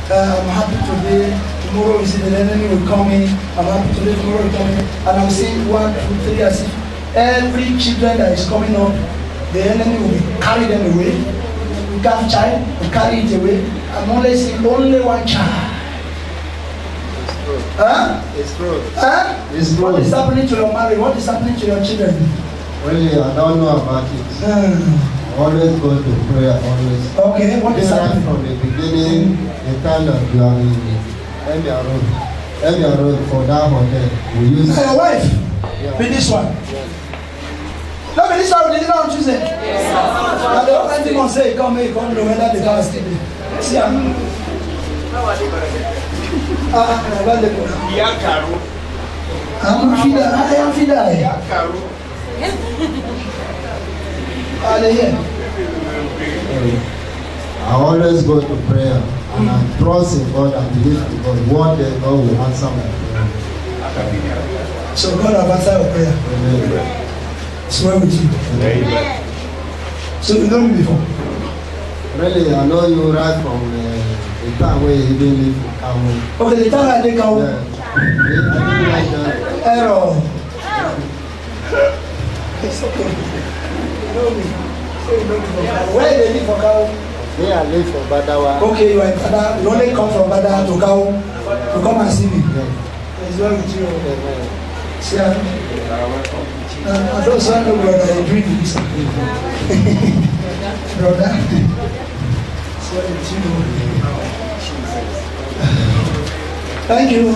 I'm happy today, tomorrow we see the enemy will come in, I'm happy today, tomorrow will come in, and I'm seeing 1, 2, 3, as if every children that is coming up, the enemy will carry them away. We can't child, we carry it away. I'm only seeing only one child. Huh? It's true. Huh? It's true. What is happening to your marriage? What is happening to your children? Well, I don't know about it. always go to prayer, always. Okay, what is right happening? from the beginning, the time that you are in Embia Road for that hotel, we use. Your wife? Yeah. With this one? Yeah. No, but this one, we did not on Tuesday. Yes. And the other thing on say, come here, come to whether the car is still there. See, I'm available. I'm feeder. I am feeder. Are they here? I always go to prayer and I trust in God and believe in God. One day God will answer my prayer. So God have answered your prayer. Amen. Swear with you. Amen. So you know me before? Really, I know you right from the time where you didn't live in Kamu. Okay, the time I take out. Yeah. I didn't like that. Error. It's okay. You know me. So you know me from Kamu. Where they live for Kamu? Me, I live from Badawa. Okay, you are in Bada. You only come from Bada to Kamu to come and see me. Yeah. It's well with you. Amen. See, I don't know brother, you drink this. Brother. It's well with you. Thank you.